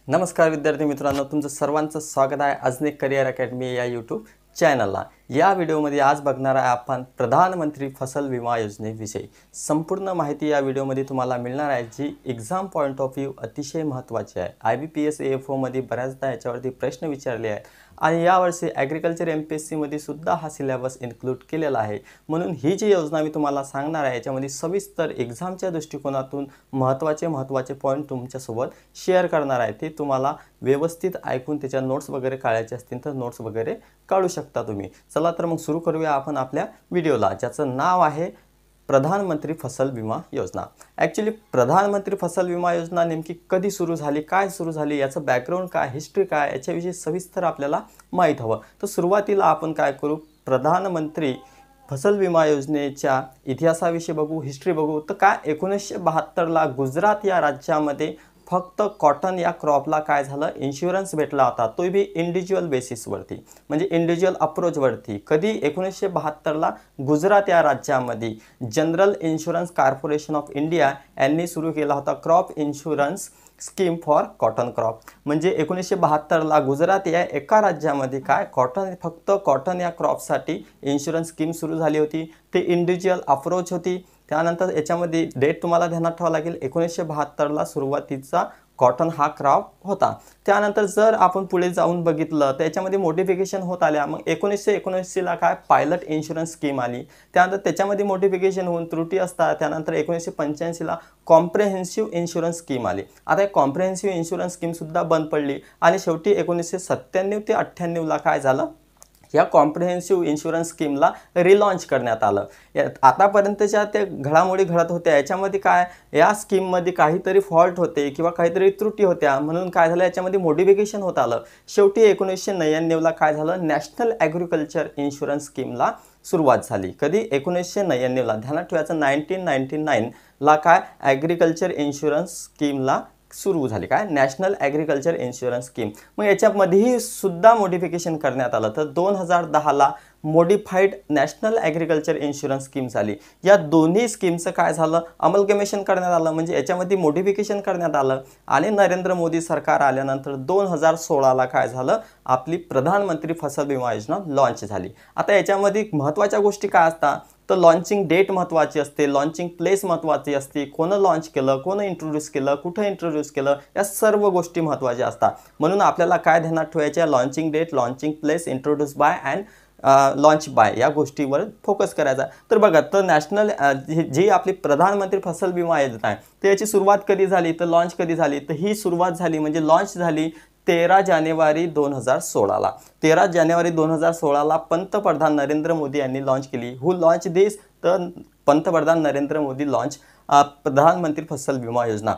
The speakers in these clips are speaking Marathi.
नमस्कार विद्यार्थी मित्रांनो, तुमचं सर्वांचं स्वागत आहे अजनेक करिअर अकॅडमी या यूट्यूब चॅनलला। या व्हिडिओमध्ये आज बघणार आहे आपण प्रधानमंत्री फसल विमा योजनेविषयी संपूर्ण माहिती या व्हिडिओमध्ये तुम्हाला मिळणार आहे, जी एक्झाम पॉइंट ऑफ व्ह्यू अतिशय महत्त्वाची आहे। IBPS AFO मध्ये बऱ्याचदा याच्यावरती प्रश्न विचारले आहेत आणि यावर्षी ॲग्रिकल्चर MPSC मध्ये सुद्धा हा सिलेबस इन्क्लूड केलेला आहे। म्हणून ही जी योजना मी तुम्हाला सांगणार आहे याच्यामध्ये सविस्तर एक्झामच्या दृष्टिकोनातून महत्त्वाचे पॉइंट तुमच्यासोबत शेअर करणार आहे। ते तुम्हाला व्यवस्थित ऐकून त्याच्या नोट्स वगैरे काढायचे असतील तर नोट्स वगैरे काढू शकता तुम्ही। चला तर मग सुरू करूया आपण आपल्या व्हिडिओला, ज्याचं नाव आहे प्रधानमंत्री फसल विमा योजना। ॲक्च्युअली प्रधानमंत्री फसल विमा योजना नेमकी कधी सुरू झाली, काय सुरू झाली, याचं बॅकग्राऊंड काय, हिस्ट्री काय, याच्याविषयी सविस्तर आपल्याला माहीत हवं। तर सुरुवातीला आपण काय करू, प्रधानमंत्री फसल विमा योजनेच्या इतिहासाविषयी बघू, हिस्ट्री बघू। तर काय 1972ला गुजरात या राज्यामध्ये फक्त कॉटन या क्रॉपला काय झालं, इन्शुरन्स भेटला होता, तो भी इंडिव्हिज्युअल बेसिसवरती, म्हणजे इंडिव्हिज्युअल अप्रोचवरती। कधी 1972ला गुजरात या राज्यामध्ये general insurance corporation of India यांनी सुरू केला होता crop insurance scheme for cotton crop. म्हणजे 1972ला गुजरात या एका राज्यामध्ये काय फक्त कॉटन या क्रॉपसाठी इन्शुरन्स स्कीम सुरू झाली होती। ते इंडिव्हिज्युअल अप्रोच होती। त्यानंतर याच्यामध्ये डेट तुम्हाला ध्यानात ठेवावं लागेल, 1972ला सुरुवातीचा कॉटन हा क्रॉप होता। त्यानंतर जर आपण पुढे जाऊन बघितलं तर याच्यामध्ये मॉडिफिकेशन होत आल्या। मग 1979ला काय पायलट इन्शुरन्स स्कीम आली, त्यानंतर त्याच्यामध्ये मॉडिफिकेशन होऊन त्रुटी असतात। त्यानंतर 1985ला कॉम्प्रेहेन्सिव्ह इन्शुरन्स स्कीम आली। आता एक कॉम्प्रेहेन्सिव्ह इन्शुरन्स स्कीम सुद्धा बंद पडली आणि शेवटी 1997 ते 98ला काय झालं, या कॉम्प्रिहेन्सिव्ह इन्शुरन्स स्कीमला रिलॉन्च करण्यात आलं। आतापर्यंतच्या त्या घडामोडी घडत होत्या, याच्यामध्ये काय या स्कीममध्ये काहीतरी फॉल्ट होते किंवा काहीतरी त्रुटी होत्या, म्हणून काय झालं याच्यामध्ये मॉडिफिकेशन होत आलं। शेवटी 1999ला काय झालं, नॅशनल ॲग्रिकल्चर इन्शुरन्स स्कीमला सुरुवात झाली। कधी 1999ला, ध्यानात ठेवायचं 1999ला काय ॲग्रिकल्चर इन्शुरन्स स्कीमला सुरू झाली, काय नॅशनल ॲग्रिकल्चर इन्शुरन्स स्कीम। मग याच्यामध्येही सुद्धा मॉडिफिकेशन करण्यात आलं। तर 2010ला modified national agriculture insurance scheme झाली। या दोन्ही स्कीमचं काय झालं, अमलगमेशन करण्यात आलं, म्हणजे याच्यामध्ये मॉडिफिकेशन करण्यात आलं। आणि नरेंद्र मोदी सरकार आल्यानंतर 2016ला काय झालं, आपली प्रधानमंत्री फसल विमा योजना लॉन्च झाली। आता याच्यामध्ये महत्त्वाच्या गोष्टी काय असतात, तर लॉन्चिंग डेट महत्त्वाची असते, लॉन्चिंग प्लेस महत्त्वाची असते, कोणं लॉन्च केलं, कोणं इंट्रोड्यूस केलं, कुठं इंट्रोड्यूस केलं, या सर्व गोष्टी महत्त्वाच्या असतात। म्हणून आपल्याला काय ध्यानात ठेवायच्या, launching date, launching place, introduce by and launch by या गोष्टीवर फोकस करायचा। तर बघा, तर नॅशनल जी आपली प्रधानमंत्री फसल विमा योजना आहे तर याची सुरुवात कधी झाली, तर लॉन्च कधी झाली, तर ही सुरुवात झाली म्हणजे लॉन्च झाली 13 जानेवारी 2016ला। 13 जानेवारी 2016ला पंतप्रधान नरेंद्र मोदी यांनी लॉन्च केली। हु लॉन्च दिस, तर पंतप्रधान नरेंद्र मोदी लॉन्च प्रधानमंत्री फसल विमा योजना।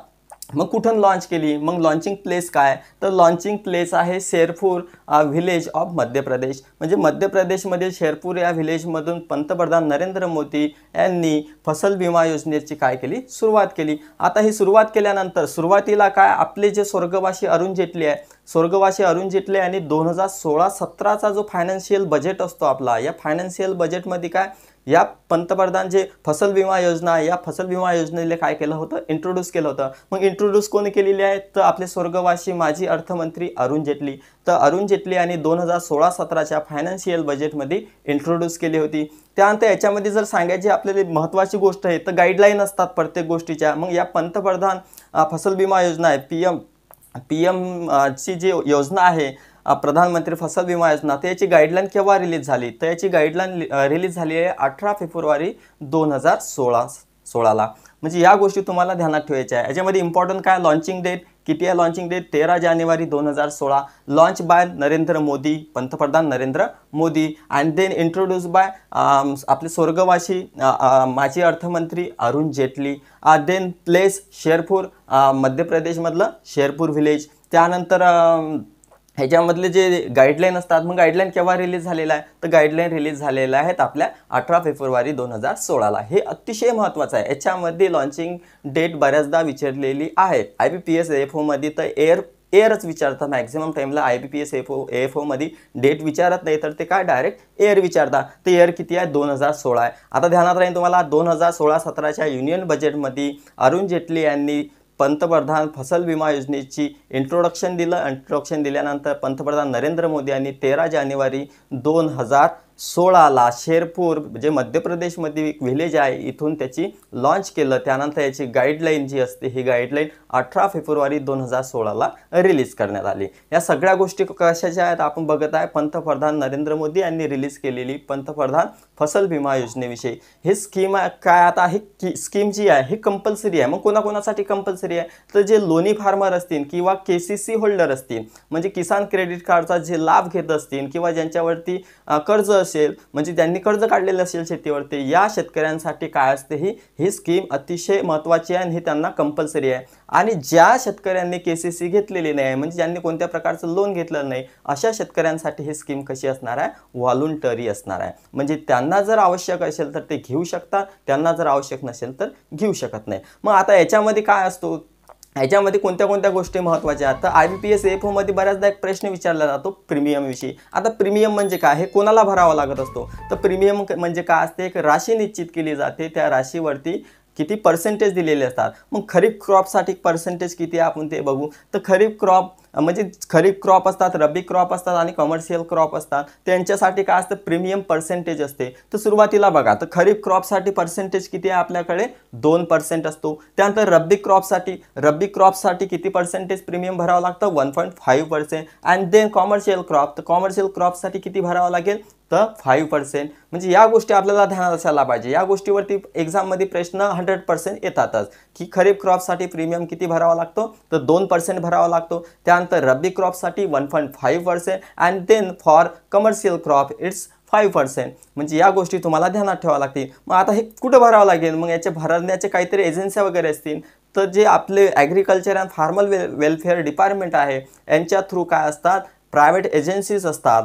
मग कुठून लॉन्च केली, मग लॉन्चिंग प्लेस काय, तर लॉन्चिंग प्लेस आहे शेरपूर व्हिलेज ऑफ मध्य प्रदेश। म्हणजे मध्य प्रदेशमध्ये शेरपूर या व्हिलेजमधून पंतप्रधान नरेंद्र मोदी यांनी फसल विमा योजनेची काय केली, सुरुवात केली। आता ही सुरुवात केल्यानंतर सुरुवातीला काय आपले जे स्वर्गवासी अरुण जेटली आहे, स्वर्गवासी अरुण जेटली यांनी 2016-17चा जो फायनान्शियल बजेट असतो आपला, या फायनान्शियल बजेटमध्ये काय या पंतप्रधान जे फसल विमा योजना, या फसल विमा योजनेला काय केलं होतं, इंट्रोड्यूस केलं होतं। मग इंट्रोड्यूस कोणी केलेली आहे, तर आपले स्वर्गवासी माजी अर्थमंत्री अरुण जेटली। तर अरुण जेटली यांनी 2016-17च्या फायनान्शियल बजेटमध्ये इंट्रोड्यूस केली होती। त्यानंतर याच्यामध्ये जर सांगायची आपल्याला महत्त्वाची गोष्ट आहे तर गाईडलाईन असतात प्रत्येक गोष्टीच्या। मग या पंतप्रधान फसल विमा योजना आहे, PM ची जी योजना आहे प्रधानमंत्री फसल विमा योजना, तर याची गाईडलाईन केव्हा रिलीज झाली, तर याची गाईडलाईन रिलीज झाली आहे 18 फेब्रुवारी 2016ला। म्हणजे या गोष्टी तुम्हाला ध्यानात ठेवायच्या आहे। याच्यामध्ये इम्पॉर्टंट काय, लॉन्चिंग डेट किती आहे, लॉन्चिंग डेट 13 जानेवारी 2016, लॉन्च बाय नरेंद्र मोदी, पंतप्रधान Narendra Modi, and then introduce by आपले स्वर्गवासी माजी अर्थमंत्री अरुण जेटली, देन प्लेस शेरपूर मध्य प्रदेशमधलं शेरपूर व्हिलेज। त्यानंतर ह्याच्यामधले जे गाईडलाईन असतात, मग गाईडलाईन केव्हा रिलीज झालेला आहे, तर गाईडलाईन रिलीज झालेल्या आहेत आपल्या 18 फेब्रुवारी 2016ला। हे अतिशय महत्त्वाचं आहे। याच्यामध्ये लॉन्चिंग डेट बऱ्याचदा विचारलेली आहे IBPS AFO मध्ये, तर एअरच विचारतात मॅक्झिमम टाईमला। IBPS AFO मध्ये डेट विचारत नाही, तर ते काय डायरेक्ट एअर विचारतात। ते एअर किती आहे, 2016 आहे। आता ध्यानात राहील तुम्हाला 2016-17च्या युनियन बजेटमध्ये अरुण जेटली यांनी पंतप्रधान फसल विमा योजनेची इंट्रोडक्शन दिल्यानंतर पंतप्रधान नरेंद्र मोदी यांनी 13 जानेवारी 2016ला शेरपूर जे मध्य प्रदेशमध्ये एक विलेज आहे इथून त्याची लॉन्च केलं। त्यानंतर याची गाईडलाईन जी असते ही गाईडलाईन 18 फेब्रुवारी 2016ला रिलीज करण्यात आली। या सगळ्या गोष्टी कशाच्या आहेत आपण बघत आहे, पंतप्रधान नरेंद्र मोदी यांनी रिलीज केलेली पंतप्रधान फसल विमा योजनेविषयी। हे स्कीम काय, आता ही स्कीम जी आहे ही कंपल्सरी आहे। मग कोणाकोणासाठी कंपल्सरी आहे, तर जे लोणी फार्मर असतील किंवा KCC होल्डर असतील म्हणजे किसान क्रेडिट कार्डचा जे लाभ घेत असतील किंवा ज्यांच्यावरती कर्ज असेल म्हणजे ज्यांनी कर्ज काढलेलं असेल शेतीवरती, या शेतकऱ्यांसाठी काय असते ही स्कीम अतिशय महत्त्वाची आहे आणि ही त्यांना कंपल्सरी आहे। आणि ज्या शेतकऱ्यांनी KCC घेतलेली नाही म्हणजे ज्यांनी कोणत्या प्रकारचं लोन घेतलं नाही अशा शेतकऱ्यांसाठी ही स्कीम कशी असणार आहे, व्हॉलंटरी असणार आहे। म्हणजे त्यांना जर आवश्यक असेल तर ते घेऊ शकतात, त्यांना जर आवश्यक नसेल तर घेऊ शकत नाही। मग आता याच्यामध्ये काय असतो, याच्यामध्ये कोणत्या कोणत्या गोष्टी महत्त्वाच्या आहेत, तर IBPS AFO मध्ये बऱ्याचदा एक प्रश्न विचारला जातो प्रीमियम विषयी। आता प्रीमियम म्हणजे काय, हे कोणाला भरावा लागत असतो, तर प्रीमियम म्हणजे काय असते, एक राशी निश्चित केली जाते, त्या राशीवरती किती पर्सेंटेज दिलेले असतात। मग खरीप क्रॉपसाठी पर्सेंटेज किती आहे आपण ते बघू। तर खरीप क्रॉप म्हणजे खरीप क्रॉप असतात, रब्बी क्रॉप असतात आणि कमर्शियल क्रॉप असतात, त्यांच्यासाठी काय असतं प्रीमियम पर्सेंटेज असते। तर सुरुवातीला बघा, तर खरीप क्रॉपसाठी पर्सेंटेज किती आहे आपल्याकडे 2% असतो। त्यानंतर रब्बी क्रॉपसाठी किती पर्सेंटेज प्रीमियम भरावं लागतं 1.5%। अँड देन कॉमर्शियल क्रॉप, तर कॉमर्शियल क्रॉपसाठी किती भरावं लागेल तर 5%। म्हणजे या गोष्टी आपल्याला ध्यानात असायला पाहिजे। या गोष्टीवरती एक्झाममध्ये प्रश्न 100% येतातच की खरीप क्रॉपसाठी प्रीमियम किती भरावा लागतो तर 2% भरावा लागतो। त्यानंतर रब्बी क्रॉपसाठी 1.5% and then for commercial crop it's 5%। म्हणजे या गोष्टी तुम्हाला ध्यानात ठेवाव्या लागतील। मग आता हे कुठं भरावं लागेल, मग याचे भरण्याचे काहीतरी एजन्स्या वगैरे असतील, तर जे आपले agriculture and farmer welfare department आहे यांच्या थ्रू काय असतात प्रायव्हेट एजन्सीज असतात।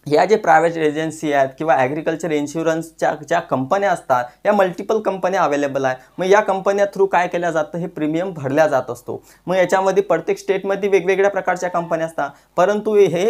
या जे प्रायव्हेट एजन्सी आहेत किंवा ॲग्रिकल्चर इन्शुरन्सच्या ज्या कंपन्या असतात या मल्टिपल कंपन्या अवेलेबल आहे। मग या कंपन्या थ्रू काय केल्या जातं, हे प्रीमियम भरल्या जात असतो। मग याच्यामध्ये प्रत्येक स्टेटमध्ये वेगवेगळ्या प्रकारच्या कंपन्या असतात, परंतु हे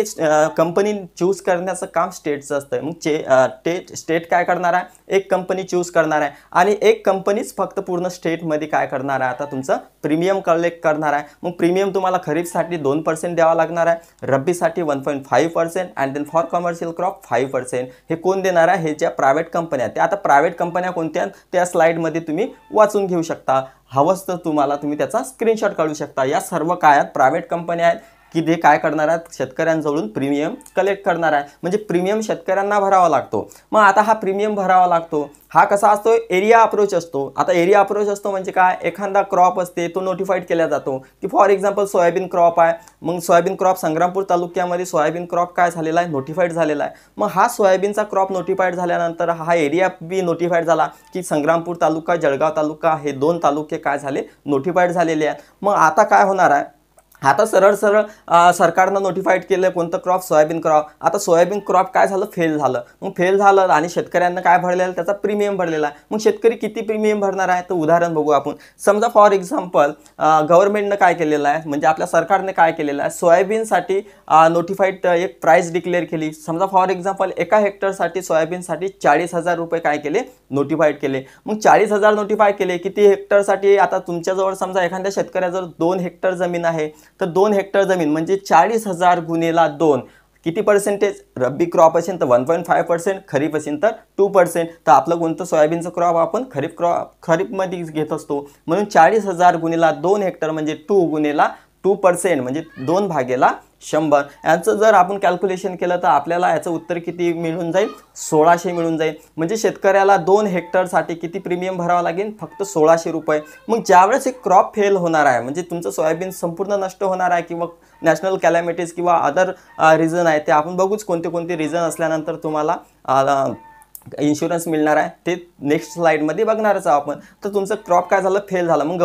कंपनी चूज करण्याचं काम स्टेटचं असतं। मग स्टेट काय करणार आहे, एक कंपनी चूज करणार आहे आणि एक कंपनीच फक्त पूर्ण स्टेटमध्ये काय करणार आहे आता तुमचं प्रीमियम कलेक्ट करणार आहे। मग प्रीमियम तुम्हाला खरीपसाठी 2% द्यावा लागणार आहे, रब्बीसाठी 1.5% and then for commercial crop 5%। हे कोण देणार आहे, हे ज्या प्रायव्हेट कंपन्या आहेत। आता प्रायव्हेट कंपन्या कोणत्या त्या स्लाइडमध्ये तुम्ही वाचून घेऊ शकता, हवंच तर तुम्ही त्याचा स्क्रीनशॉट काढू शकता। या सर्व काय आहेत प्रायव्हेट कंपन्या आहेत की जे काय करणार आहेत शेतकऱ्यांजवळून प्रीमियम कलेक्ट करणार आहे। म्हणजे प्रीमियम शेतकऱ्यांना भरावा लागतो। मग आता हा प्रीमियम भरावा लागतो हा कसा असतो, एरिया अप्रोच असतो। आता एरिया अप्रोच असतो म्हणजे काय, एखादा क्रॉप असते तो नोटिफाईड केला जातो की फॉर एक्झाम्पल सोयाबीन क्रॉप आहे, मग सोयाबीन क्रॉप संग्रामपूर तालुक्यामध्ये सोयाबीन क्रॉप काय झालेला आहे नोटिफाईड झालेला आहे। मग हा सोयाबीनचा क्रॉप नोटिफाईड झाल्यानंतर हा एरिया बी नोटिफाईड झाला की संग्रामपूर तालुका जळगाव तालुका हे 2 तालुके काय झाले नोटिफाईड झालेले आहेत। मग आता काय होणार आहे, आता सरळ सरकारनं नोटिफाईड केलं कोणतं क्रॉप सोयाबीन क्रॉप। आता सोयाबीन क्रॉप काय झालं फेल झालं, मग फेल झालं आणि शेतकऱ्यांना काय भरलेलं त्याचा प्रीमियम भरलेला आहे। मग शेतकरी किती प्रीमियम भरणार आहे, तर उदाहरण बघू आपण। समजा फॉर एक्झाम्पल गव्हर्नमेंटनं काय केलेलं आहे म्हणजे आपल्या सरकारने काय केलेलं आहे सोयाबीनसाठी नोटिफाईड एक प्राइस डिक्लेअर केली। समजा फॉर एक्झाम्पल एका हेक्टरसाठी सोयाबीनसाठी 40,000 रुपये काय केले नोटिफाईड केले। मग 40,000 नोटिफाय केले किती हेक्टरसाठी, आता तुमच्याजवळ समजा एखाद्या शेतकऱ्याजवळ 2 हेक्टर जमीन आहे तर 2 हेक्टर जमीन म्हणजे 40,000 गुणिले 2 किती पर्सेंटेज, रब्बी क्रॉप असेल तर 1.5%, खरीप असेल तर 2%। तर आपलं कोणतं सोयाबीनचं क्रॉप आपण खरीपमध्ये घेत असतो, म्हणून 40,000 गुणिले 2 हेक्टर म्हणजे 2 गुणिले 2% म्हणजे 2/100। याचं जर आपण कॅल्क्युलेशन केलं तर आपल्याला याचं उत्तर किती मिळून जाईल 1600 मिळून जाईल। म्हणजे शेतकऱ्याला 2 हेक्टरसाठी किती प्रीमियम भरावा लागेल फक्त 1600 रुपये। मग ज्यावेळेस एक क्रॉप फेल होणार आहे म्हणजे तुमचं सोयाबीन संपूर्ण नष्ट होणार आहे किंवा नॅशनल कॅलॅमिटीज किंवा अदर रिझन आहे ते आपण बघूच कोणते कोणते रिझन असल्यानंतर तुम्हाला इन्शुरन्स मिळणार आहे ते नेक्स्ट स्लाइडमध्ये बघणारच आहोत आपण। तर तुमचं क्रॉप काय झालं फेल झालं, मग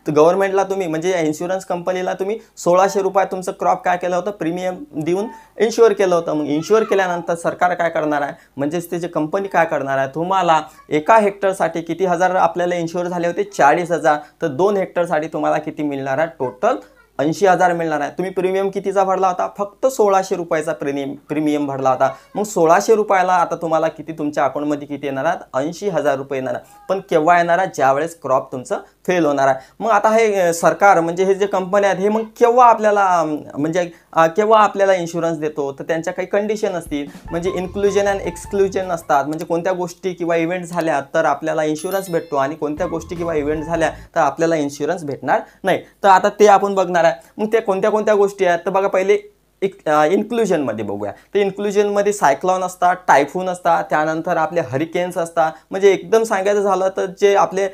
गव्हर्नमेंटला तुम्ही म्हणजे इन्शुरन्स कंपनीला तुम्ही 1600 रुपये तुमचं क्रॉप काय केलं होतं प्रीमियम देऊन इन्शुअर केलं होतं। मग इन्शुअर केल्यानंतर सरकार काय करणार आहे म्हणजेच त्याची कंपनी काय करणार आहे तुम्हाला एका हेक्टरसाठी किती हजार आपल्याला इन्शुअर झाले होते 40,000, तर 2 हेक्टरसाठी तुम्हाला किती मिळणार आहे टोटल 80,000 मिळणार आहे. तुम्ही प्रीमियम कितीचा भरला होता? फक्त 1600 रुपयाचा प्रीमियम भरला होता. मग 1600 रुपयाला आता तुम्हाला किती तुमच्या अकाउंटमध्ये किती येणार आहेत? 80,000 रुपये येणार. पण केव्हा येणार आहे? ज्यावेळेस क्रॉप तुमचं फेल होणार आहे. मग आता हे सरकार म्हणजे हे जे कंपनी आहेत हे मग केव्हा आपल्याला म्हणजे केव्हा आपल्याला इन्शुरन्स देतो? तर त्यांच्या काही कंडिशन असतील, म्हणजे इन्क्लुजन अँड एक्सक्लुजन असतात. म्हणजे कोणत्या गोष्टी किंवा इव्हेंट झाल्या तर आपल्याला इन्शुरन्स भेटतो आणि कोणत्या गोष्टी किंवा इव्हेंट झाल्या तर आपल्याला इन्शुरन्स भेटणार नाही. तर आता ते आपण बघणार आहे. मग ते कोणत्या कोणत्या गोष्टी आहेत तर बघा, पहिले इन्क्लुजनमध्ये बघूया. तर इन्क्लुजनमध्ये सायक्लॉन असतात, टायफून असतात, त्यानंतर आपले हरिकेन्स असतात. म्हणजे एकदम सांगायचं झालं तर जे आपले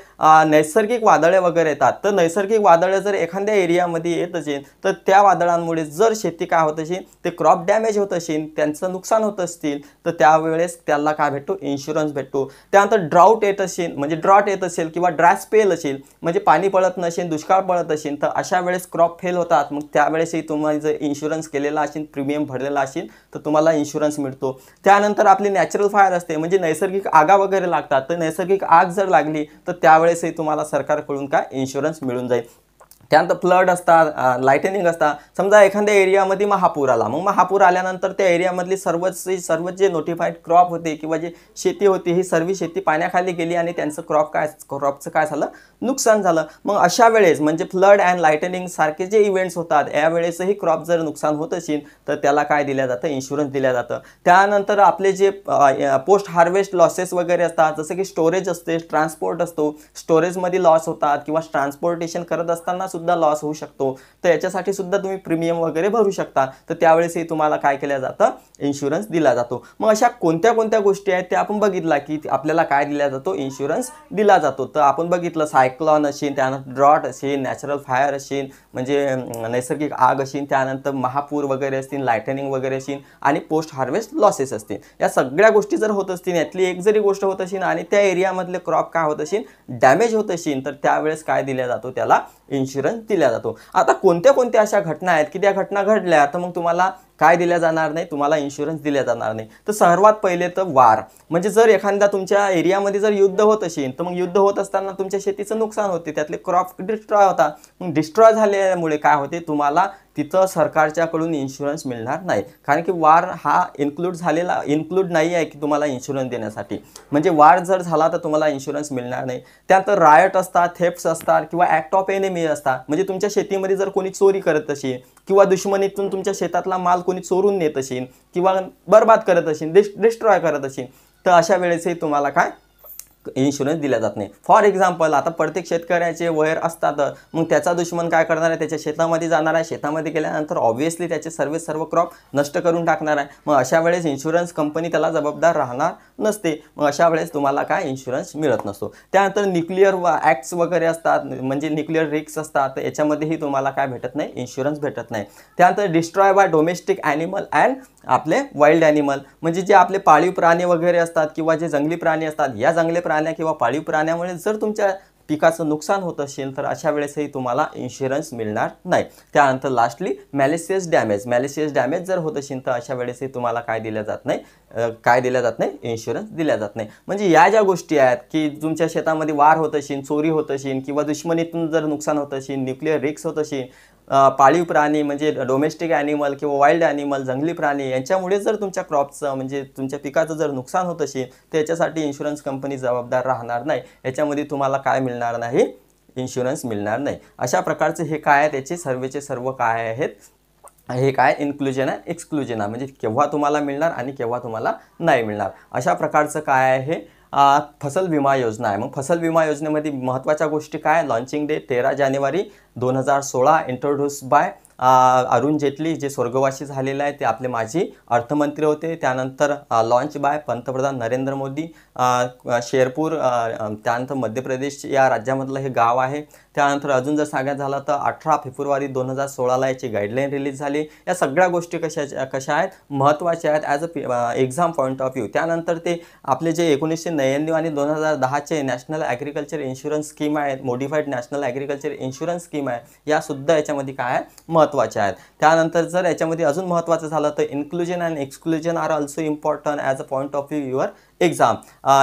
नैसर्गिक वादळे वगैरे येतात, तर नैसर्गिक वादळे जर एखाद्या एरियामध्ये येत असेल तर त्या वादळांमुळे जर शेती काय होत असेल, ते क्रॉप डॅमेज होत असेल, त्यांचं नुकसान होत असतील, तर त्यावेळेस त्याला काय भेटतो? इन्शुरन्स भेटतो. त्यानंतर ड्राऊट येत असेल, म्हणजे ड्रॉट येत असेल किंवा ड्राय स्पेल असेल, म्हणजे पाणी पडत नसेल, दुष्काळ पडत असेल, तर अशा वेळेस क्रॉप फेल होतात. मग त्यावेळेसही तुम्हाला जर इन्शुरन्स केलेला असेल, प्रीमियम भरलेला असेल, तर तुम्हाला इन्शुरन्स मिळतो. त्यानंतर आपली नॅचरल फायर असते, म्हणजे नैसर्गिक आगा वगैरे लागतात, तर नैसर्गिक आग जर लागली तर त्यावेळेसही तुम्हाला सरकारकडून काय इन्शुरन्स मिळून जाईल. त्यानंतर फ्लड असतात, लाइटनिंग असतात. समजा एखाद्या एरियामध्ये महापूर आला, मग महापूर आल्यानंतर त्या एरियामधली सर्व जे नोटिफाईड क्रॉप होते किंवा जे शेती होती ही सर्व शेती पाण्याखाली गेली आणि त्यांचं क्रॉपचं काय झालं? नुकसान झालं. मग अशा वेळेस म्हणजे फ्लड अँड लाइटनिंग सारखे जे इव्हेंट्स होतात, यावेळेसही क्रॉप जर नुकसान होत असेल तर त्याला काय दिलं जातं? इन्शुरन्स दिलं जातं. त्यानंतर आपले जे पोस्ट हार्वेस्ट लॉसेस वगैरे असतात, जसं की स्टोरेज असते, ट्रान्सपोर्ट असतो, स्टोरेजमध्ये लॉस होतात किंवा ट्रान्सपोर्टेशन करत असताना सुद्धा लॉस होऊ शकतो, तर याच्यासाठी सुद्धा तुम्ही प्रीमियम वगैरे भरू शकता. तर त्यावेळेसही तुम्हाला काय केलं जातं? इन्शुरन्स दिला जातो. मग अशा कोणत्या कोणत्या गोष्टी आहेत त्या आपण बघितला की आपल्याला काय दिला जातो? इन्शुरन्स दिला जातो. तर आपण बघितलं सायक्लॉन असेल, त्यानंतर ड्रॉट असेल, नॅचरल फायर असेल, म्हणजे नैसर्गिक आग असेल, त्यानंतर महापूर वगैरे असतील, लाइटनिंग वगैरे असेल आणि पोस्ट हार्वेस्ट लॉसेस असतील. या सगळ्या गोष्टी जर होत असतील, यातली एक जरी गोष्ट होत असेल आणि त्या एरियामधले क्रॉप काय होत असेल? डॅमेज होत असेल, तर त्यावेळेस काय दिला जातो? त्याला इन्शुरन्स दिला जातो. आता कोणत्या कोणत्या अशा घटना आहेत की त्या घटना घडल्या तर मग तुम्हाला काय दिल्या जाणार नाही? तुम्हाला इन्शुरन्स दिल्या जाणार नाही. तर सर्वात पहिले तर वार, म्हणजे जर एखाद्या तुमच्या एरियामध्ये जर युद्ध होत असेल तर मग युद्ध होत असताना तुमच्या शेतीचं नुकसान होते, त्यातले क्रॉप डिस्ट्रॉय होतात. मग डिस्ट्रॉय झाल्यामुळे काय होते? तुम्हाला तिथं सरकारच्याकडून इन्शुरन्स मिळणार नाही, कारण की वार हा इन्क्लूड नाही आहे की तुम्हाला इन्शुरन्स देण्यासाठी. म्हणजे वार जर झाला तर तुम्हाला इन्शुरन्स मिळणार नाही. त्यानंतर रायट असतात, थेफ्ट्स असतात किंवा ॲक्ट ऑफ एनिमी असतात, म्हणजे तुमच्या शेतीमध्ये जर कोणी चोरी करत असेल किंवा दुश्मनीतून तुमच्या शेतातला माल कोणी चोरून नेत असेल किंवा बर्बाद करत असेल, डिस्ट्रॉय करत असेल, तर अशा वेळेसही तुम्हाला काय? इन्शुरन्स दिला जात नाही. फॉर एक्झाम्पल, आता प्रत्येक शेतकऱ्याचे वैर असतात, मग त्याचा दुश्मन काय करणार आहे? त्याच्या शेतामध्ये जाणार आहे, शेतामध्ये गेल्यानंतर ऑब्व्हियसली त्याचे सर्व क्रॉप नष्ट करून टाकणार आहे. मग अशा वेळेस इन्शुरन्स कंपनी त्याला जबाबदार राहणार नसते. मग अशा वेळेस तुम्हाला काय? इन्शुरन्स मिळत नसतो. त्यानंतर न्यूक्लिअर ॲक्ट्स वगैरे असतात, म्हणजे न्यूक्लिअर रिस्क असतात, तर याच्यामध्येही तुम्हाला काय भेटत नाही? इन्शुरन्स भेटत नाही. त्यानंतर destroy bye domestic animal and आपले वाईल्ड ॲनिमल, म्हणजे जे आपले पाळीव प्राणी वगैरे असतात किंवा जे जंगली प्राणी असतात, या जंगली प्राण्या किंवा पाळीव प्राण्यामुळे जर तुमच्या पिकाचं नुकसान होत असेल तर अशा वेळेसही तुम्हाला इन्शुरन्स मिळणार नाही. त्यानंतर लास्टली मॅलिशियस डॅमेज जर होत असेल तर अशा वेळेसही तुम्हाला काय दिलं जात नाही? इन्शुरन्स दिल्या जात नाही. म्हणजे या ज्या गोष्टी आहेत की तुमच्या शेतामध्ये वार होत असेल, चोरी होत असेल किंवा दुश्मनीतून जर नुकसान होत असेल, न्यूक्लिअर रिस्क होत असेल, पाळीव प्राणी म्हणजे डोमेस्टिक ॲनिमल किंवा वाईल्ड ॲनिमल, जंगली प्राणी, यांच्यामुळे जर तुमच्या क्रॉपचं म्हणजे तुमच्या पिकाचं जर नुकसान होत असेल तर याच्यासाठी इन्शुरन्स कंपनी जबाबदार राहणार नाही. याच्यामध्ये तुम्हाला काय मिळणार नाही? इन्शुरन्स मिळणार नाही. अशा प्रकारचे हे काय आहे? त्याचे सर्व काय आहेत? हे काय? इन्क्लुजन आहे, एक्सक्लुजन आहे, म्हणजे केव्हा तुम्हाला मिळणार आणि केव्हा तुम्हाला नाही मिळणार. अशा प्रकारचं काय आहे? फसल विमा योजना आहे. मग फसल विमा योजनेमध्ये महत्त्वाच्या गोष्टी काय? लॉन्चिंग डेट 13 जानेवारी 2016, इंट्रोड्यूस बाय अरुण जेटली, जे स्वर्गवासी झालेले आहे, ते आपले माजी अर्थमंत्री होते. त्यानंतर लॉन्च बाय पंतप्रधान नरेंद्र मोदी, शेरपूर, त्यानंतर मध्य प्रदेश या राज्यामधलं हे गाव आहे. त्यानंतर अजून जर सांगायचं झालं तर 18 फेब्रुवारी 2016 याची गाईडलाईन रिलीज झाली. या सगळ्या गोष्टी कशा आहेत? महत्त्वाच्या आहेत as a exam point of view. त्यानंतर ते आपले जे 1999 आणि 2010चे नॅशनल ॲग्रिकल्चर इन्शुरन्स स्कीम आहेत, मोडिफाईड नॅशनल ॲग्रिकल्चर इन्शुरन्स स्कीम आहे, यासुद्धा याच्यामध्ये काय आहे? महत्त्वाच्या आहेत. त्यानंतर जर याच्यामध्ये अजून महत्त्वाचं झालं तर inclusion and exclusion are also important as a point of view your exam.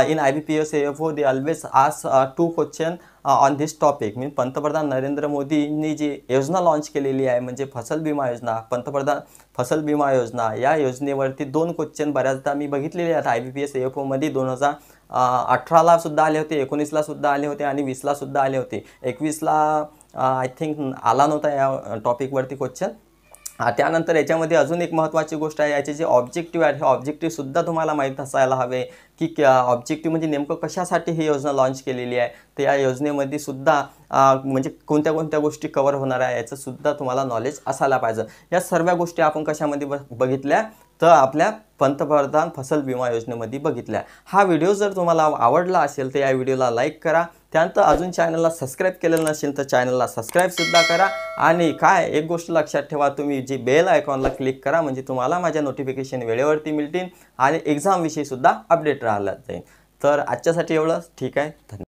In IBPS AFO they always ask 2 question on this topic. मी पंतप्रधान नरेंद्र मोदींनी जी योजना लॉन्च केलेली आहे म्हणजे फसल विमा योजना, पंतप्रधान फसल विमा योजना, या योजनेवरती 2 क्वेश्चन बऱ्याचदा मी बघितलेले आहेत. IBPS AFO मध्ये 2018ला सुद्धा आले होते, 19ला सुद्धा आले होते आणि 20ला सुद्धा आले होते. 21ला आय थिंक आला नव्हता या टॉपिकवरती क्वेश्चन. त्यानंतर याच्यामध्ये अजून एक महत्त्वाची गोष्ट आहे, याचे जे ऑब्जेक्टिव्ह आहेत हे ऑब्जेक्टिव्हसुद्धा तुम्हाला माहीत असायला हवे की ऑब्जेक्टिव्ह म्हणजे नेमकं कशासाठी ही योजना लॉन्च केलेली आहे. तर या योजनेमध्ये सुद्धा म्हणजे कोणत्या कोणत्या गोष्टी कव्हर होणार आहे याचंसुद्धा तुम्हाला नॉलेज असायला पाहिजे. या सर्व गोष्टी आपण कशामध्ये बघितल्या तर आपल्या पंतप्रधान फसल विमा योजनेमध्ये बघितल्या. हा व्हिडिओ जर तुम्हाला आवडला असेल तर या व्हिडिओला लाईक करा. त्यानंतर अजून चॅनलला सबस्क्राईब केलेलं नसेल तर चॅनलला सबस्क्राईबसुद्धा करा. आणि काय एक गोष्ट लक्षात ठेवा, तुम्ही जी बेल आयकॉनला क्लिक करा म्हणजे तुम्हाला माझ्या नोटिफिकेशन वेळेवरती मिळतील आणि एक्झामविषयीसुद्धा अपडेट राहिला जाईल. तर आजच्यासाठी एवढंच. ठीक आहे, धन्यवाद.